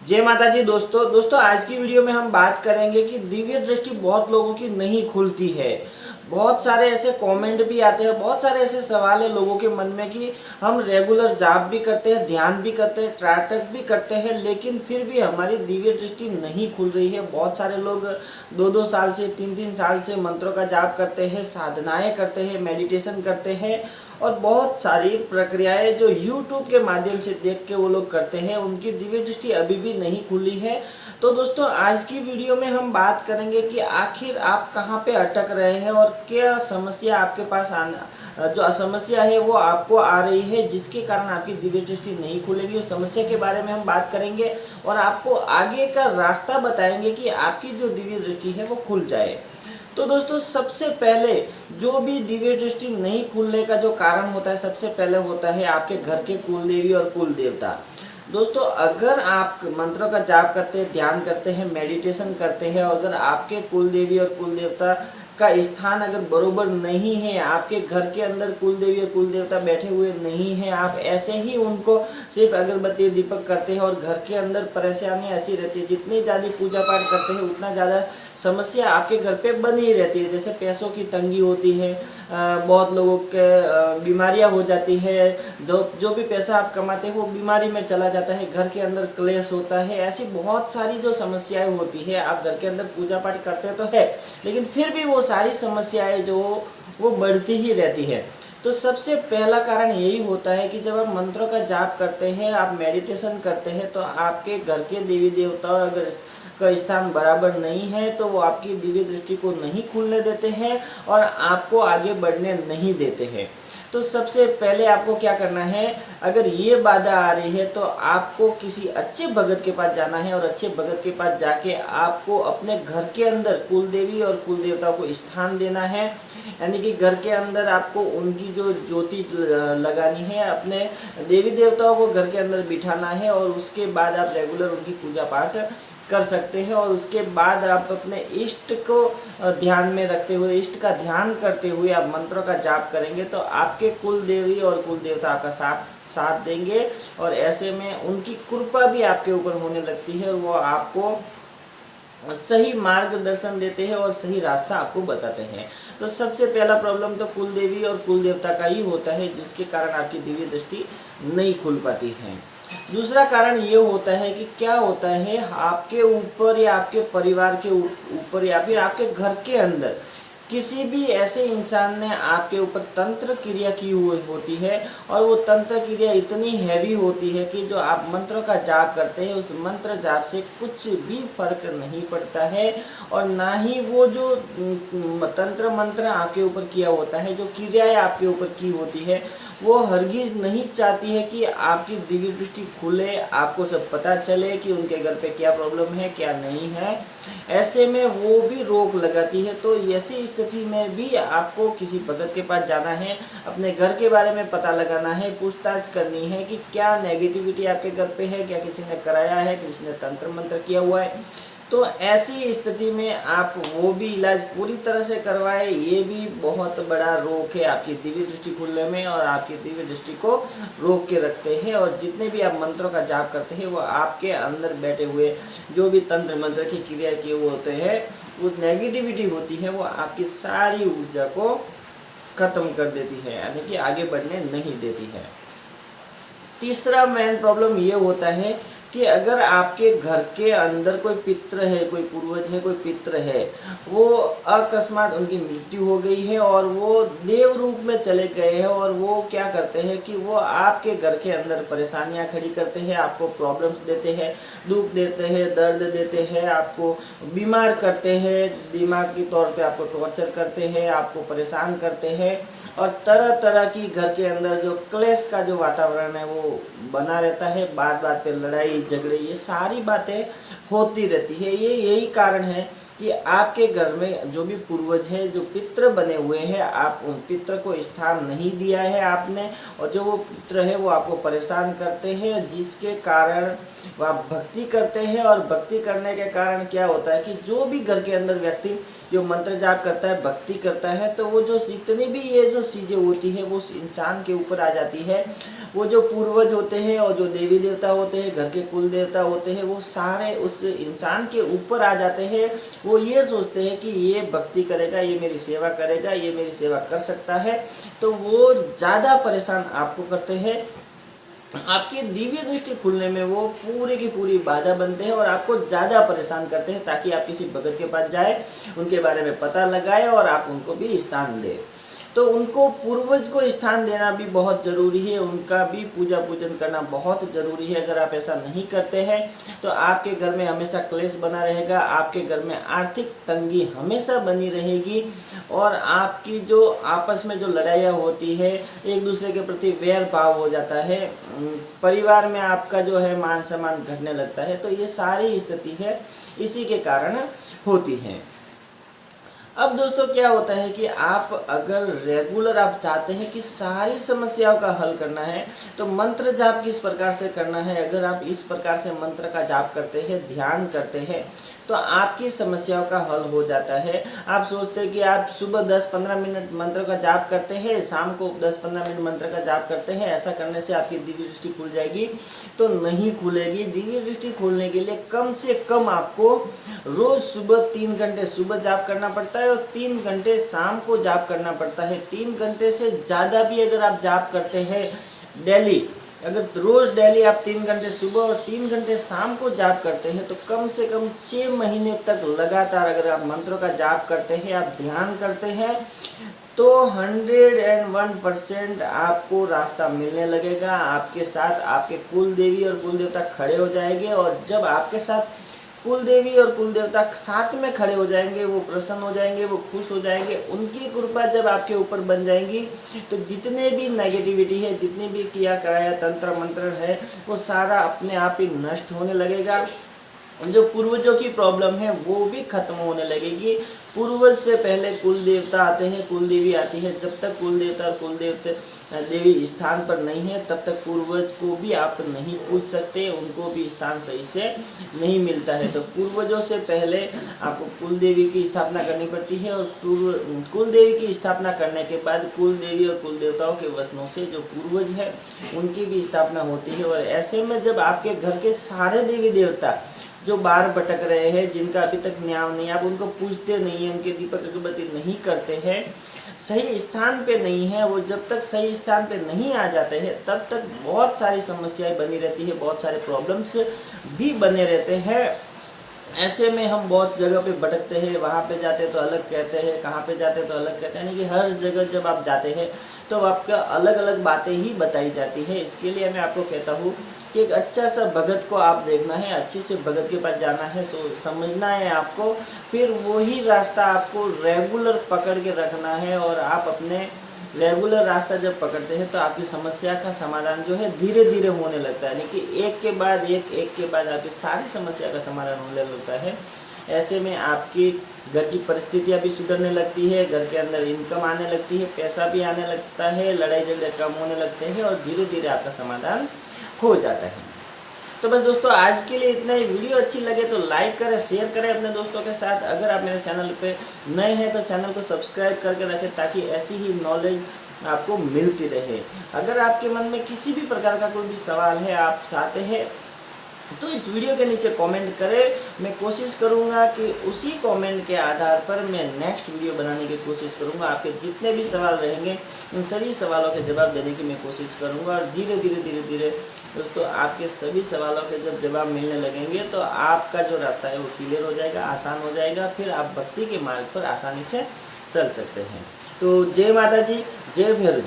जय माता जी। दोस्तों आज की वीडियो में हम बात करेंगे कि दिव्य दृष्टि बहुत लोगों की नहीं खुलती है। बहुत सारे ऐसे कमेंट भी आते हैं, बहुत सारे ऐसे सवाल है लोगों के मन में कि हम रेगुलर जाप भी करते हैं, ध्यान भी करते हैं, त्राटक भी करते हैं, लेकिन फिर भी हमारी दिव्य दृष्टि नहीं खुल रही है। बहुत सारे लोग 2-2 साल से 3-3 साल से मंत्रों का जाप करते हैं, साधनाएं करते हैं, मेडिटेशन करते हैं और बहुत सारी प्रक्रियाएं जो YouTube के माध्यम से देख के वो लोग करते हैं, उनकी दिव्य दृष्टि अभी भी नहीं खुली है। तो दोस्तों आज की वीडियो में हम बात करेंगे कि आखिर आप कहाँ पे अटक रहे हैं और क्या समस्या आपके पास जो समस्या है वो आपको आ रही है, जिसके कारण आपकी दिव्य दृष्टि नहीं खुलेगी। उस समस्या के बारे में हम बात करेंगे और आपको आगे का रास्ता बताएंगे कि आपकी जो दिव्य दृष्टि है वो खुल जाए। तो दोस्तों सबसे पहले जो भी दिव्य दृष्टि नहीं खुलने का जो कारण होता है, सबसे पहले होता है आपके घर के कुल देवी और कुल देवता। दोस्तों अगर आप मंत्रों का जाप करते हैं, ध्यान करते हैं, मेडिटेशन करते हैं, अगर आपके कुल देवी और कुल देवता का स्थान अगर बरोबर नहीं है, आपके घर के अंदर कुल देवी और कुल देवता बैठे हुए नहीं हैं, आप ऐसे ही उनको सिर्फ अगरबत्ती दीपक करते हैं और घर के अंदर परेशानी ऐसी रहती है, जितनी ज़्यादा पूजा पाठ करते हैं उतना ज़्यादा समस्या आपके घर पे बनी रहती है। जैसे पैसों की तंगी होती है, बहुत लोगों के बीमारियां हो जाती है, जो भी पैसा आप कमाते हैं वो बीमारी में चला जाता है, घर के अंदर क्लेश होता है, ऐसी बहुत सारी जो समस्याएं होती है। आप घर के अंदर पूजा पाठ करते तो है, लेकिन फिर भी वो सारी समस्याएं जो वो बढ़ती ही रहती है। तो सबसे पहला कारण यही होता है कि जब आप मंत्रों का जाप करते हैं, आप मेडिटेशन करते हैं, तो आपके घर के देवी देवता अगर का स्थान बराबर नहीं है तो वो आपकी दिव्य दृष्टि को नहीं खुलने देते हैं और आपको आगे बढ़ने नहीं देते हैं। तो सबसे पहले आपको क्या करना है, अगर ये बाधा आ रही है तो आपको किसी अच्छे भगत के पास जाना है और अच्छे भगत के पास जाके आपको अपने घर के अंदर कुल देवी और कुल देवता को स्थान देना है। यानी कि घर के अंदर आपको उनकी जो ज्योति लगानी है, अपने देवी देवताओं को घर के अंदर बिठाना है और उसके बाद आप रेगुलर उनकी पूजा पाठ कर सकते हैं। और उसके बाद आप अपने इष्ट को ध्यान में रखते हुए, इष्ट का ध्यान करते हुए आप मंत्रों का जाप करेंगे तो आपके कुल देवी और कुल देवता आपका साथ देंगे और ऐसे में उनकी कृपा भी आपके ऊपर होने लगती है और वो आपको सही मार्गदर्शन देते हैं और सही रास्ता आपको बताते हैं। तो सबसे पहला प्रॉब्लम तो कुल देवी और कुल देवता का ही होता है, जिसके कारण आपकी दिव्य दृष्टि नहीं खुल पाती है। दूसरा कारण ये होता है कि क्या होता है, आपके ऊपर या आपके परिवार के ऊपर या फिर आपके घर के अंदर किसी भी ऐसे इंसान ने आपके ऊपर तंत्र क्रिया की हुई होती है और वो तंत्र क्रिया इतनी हैवी होती है कि जो आप मंत्रों का जाप करते हैं उस मंत्र जाप से कुछ भी फर्क नहीं पड़ता है और ना ही वो जो तंत्र मंत्र आपके ऊपर किया होता है, जो क्रियाएं आपके ऊपर की होती है, वो हरगिज नहीं चाहती है कि आपकी दिव्य दृष्टि खुले, आपको सब पता चले कि उनके घर पे क्या प्रॉब्लम है क्या नहीं है। ऐसे में वो भी रोक लगाती है। तो ऐसी स्थिति में भी आपको किसी भगत के पास जाना है, अपने घर के बारे में पता लगाना है, पूछताछ करनी है कि क्या नेगेटिविटी आपके घर पे है, क्या किसी ने कराया है, किसी ने तंत्र मंत्र किया हुआ है। तो ऐसी स्थिति में आप वो भी इलाज पूरी तरह से करवाए, ये भी बहुत बड़ा रोक है आपकी दिव्य दृष्टि खुलने में और आपकी दिव्य दृष्टि को रोक के रखते हैं। और जितने भी आप मंत्रों का जाप करते हैं वो आपके अंदर बैठे हुए जो भी तंत्र मंत्र की क्रिया किए हुए होते हैं, वो नेगेटिविटी होती है, वो आपकी सारी ऊर्जा को खत्म कर देती है, यानी कि आगे बढ़ने नहीं देती है। तीसरा मेन प्रॉब्लम ये होता है कि अगर आपके घर के अंदर कोई पितृ है, कोई पूर्वज है, कोई पितृ है, वो अकस्मात उनकी मृत्यु हो गई है और वो देव रूप में चले गए हैं और वो क्या करते हैं कि वो आपके घर के अंदर परेशानियां खड़ी करते हैं, आपको प्रॉब्लम्स देते हैं, दुख देते हैं, दर्द देते हैं, आपको बीमार करते हैं, दिमागी तौर पे आपको टॉर्चर करते हैं, आपको परेशान करते हैं और तरह तरह की घर के अंदर जो क्लेश का जो वातावरण है वो बना रहता है। बात बात पे लड़ाई झगड़े, ये सारी बातें होती रहती है। ये यही कारण है कि आपके घर में जो भी पूर्वज है, जो पितृ बने हुए हैं, आप उन पितृ को स्थान नहीं दिया है आपने, और जो वो पितृ है वो आपको परेशान करते हैं, जिसके कारण वो आप भक्ति करते हैं। और भक्ति करने के कारण क्या होता है कि जो भी घर के अंदर व्यक्ति जो मंत्र जाप करता है, भक्ति करता है, तो वो जो जितनी भी ये जो चीज़ें होती है वो इंसान के ऊपर आ जाती है। वो जो पूर्वज होते हैं और जो देवी देवता होते हैं, घर के कुल देवता होते हैं, वो सारे उस इंसान के ऊपर आ जाते हैं। वो ये सोचते हैं कि ये भक्ति करेगा, ये मेरी सेवा करेगा, ये मेरी सेवा कर सकता है, तो वो ज़्यादा परेशान आपको करते हैं। आपकी दिव्य दृष्टि खुलने में वो पूरी की पूरी बाधा बनते हैं और आपको ज़्यादा परेशान करते हैं, ताकि आप किसी भगत के पास जाए, उनके बारे में पता लगाए और आप उनको भी स्थान दें। तो उनको पूर्वज को स्थान देना भी बहुत ज़रूरी है, उनका भी पूजा पूजन करना बहुत ज़रूरी है। अगर आप ऐसा नहीं करते हैं तो आपके घर में हमेशा क्लेश बना रहेगा, आपके घर में आर्थिक तंगी हमेशा बनी रहेगी, और आपकी जो आपस में जो लड़ाइयाँ होती है, एक दूसरे के प्रति वैर भाव हो जाता है, परिवार में आपका जो है मान सम्मान घटने लगता है। तो ये सारी स्थिति है इसी के कारण होती है। अब दोस्तों क्या होता है कि आप अगर रेगुलर आप चाहते हैं कि सारी समस्याओं का हल करना है, तो मंत्र जाप किस प्रकार से करना है। अगर आप इस प्रकार से मंत्र का जाप करते हैं, ध्यान करते हैं, तो आपकी समस्याओं का हल हो जाता है। आप सोचते हैं कि आप सुबह 10-15 मिनट मंत्र का जाप करते हैं, शाम को 10-15 मिनट मंत्र का जाप करते हैं, ऐसा करने से आपकी दिव्य दृष्टि खुल जाएगी, तो नहीं खुलेगी। दिव्य दृष्टि खोलने के लिए कम से कम आपको रोज सुबह 3 घंटे सुबह जाप करना पड़ता है और 3 घंटे शाम को जाप करना पड़ता है। 3 घंटे से ज़्यादा भी अगर आप जाप करते हैं डेली, अगर रोज़ डेली आप 3 घंटे सुबह और 3 घंटे शाम को जाप करते हैं, तो कम से कम 6 महीने तक लगातार अगर आप मंत्रों का जाप करते हैं, आप ध्यान करते हैं, तो 101% आपको रास्ता मिलने लगेगा। आपके साथ आपके कुल देवी और कुल देवता खड़े हो जाएंगे, और जब आपके साथ कुल देवी और कुल देवता साथ में खड़े हो जाएंगे, वो प्रसन्न हो जाएंगे, वो खुश हो जाएंगे। उनकी कृपा जब आपके ऊपर बन जाएंगी, तो जितने भी नेगेटिविटी है, जितने भी किया कराया तंत्र मंत्र है, वो सारा अपने आप ही नष्ट होने लगेगा। जो पूर्वजों की प्रॉब्लम है वो भी खत्म होने लगेगी। पूर्वज से पहले कुल देवता आते हैं, कुल देवी आती है। जब तक कुल देवता और कुल देवी स्थान पर नहीं है, तब तक पूर्वज को भी आप नहीं पूछ सकते, उनको भी स्थान सही से नहीं मिलता है। तो पूर्वजों से पहले आपको कुल देवी की स्थापना करनी पड़ती है, और कुल देवी की स्थापना करने के बाद कुल देवी और कुल देवताओं के वचनों से जो पूर्वज है उनकी भी स्थापना होती है। और ऐसे में जब आपके घर के सारे देवी देवता जो बाहर भटक रहे हैं, जिनका अभी तक न्याय नहीं, आप उनको पूछते नहीं हैं, उनके दीपक अगरबत्ती नहीं करते हैं, सही स्थान पे नहीं है, वो जब तक सही स्थान पे नहीं आ जाते हैं, तब तक बहुत सारी समस्याएं बनी रहती है, बहुत सारे प्रॉब्लम्स भी बने रहते हैं। ऐसे में हम बहुत जगह पे भटकते हैं, वहाँ पे जाते तो अलग कहते हैं, कहाँ पे जाते तो अलग कहते हैं, यानी कि हर जगह जब आप जाते हैं तो आपका अलग अलग बातें ही बताई जाती है। इसके लिए मैं आपको कहता हूँ कि एक अच्छा सा भगत को आप देखना है, अच्छे से भगत के पास जाना है, समझना है आपको, फिर वही रास्ता आपको रेगुलर पकड़ के रखना है। और आप अपने रेगुलर रास्ता जब पकड़ते हैं तो आपकी समस्या का समाधान जो है धीरे धीरे होने लगता है, यानी कि एक के बाद आपकी सारी समस्या का समाधान होने लगता है। ऐसे में आपकी घर की परिस्थितियां भी सुधरने लगती है, घर के अंदर इनकम आने लगती है, पैसा भी आने लगता है, लड़ाई झगड़े कम होने लगते हैं और धीरे धीरे आपका समाधान हो जाता है। तो बस दोस्तों आज के लिए इतना ही। वीडियो अच्छी लगे तो लाइक करें, शेयर करें अपने दोस्तों के साथ। अगर आप मेरे चैनल पे नए हैं तो चैनल को सब्सक्राइब करके रखें, ताकि ऐसी ही नॉलेज आपको मिलती रहे। अगर आपके मन में किसी भी प्रकार का कोई भी सवाल है, आप चाहते हैं, तो इस वीडियो के नीचे कमेंट करें। मैं कोशिश करूंगा कि उसी कमेंट के आधार पर मैं नेक्स्ट वीडियो बनाने की कोशिश करूंगा। आपके जितने भी सवाल रहेंगे उन सभी सवालों के जवाब देने की मैं कोशिश करूंगा। और धीरे धीरे दोस्तों आपके सभी सवालों के जब जवाब मिलने लगेंगे तो आपका जो रास्ता है वो क्लियर हो जाएगा, आसान हो जाएगा। फिर आप भक्ति के मार्ग पर आसानी से चल सकते हैं। तो जय माता जी, जय भैरव जी।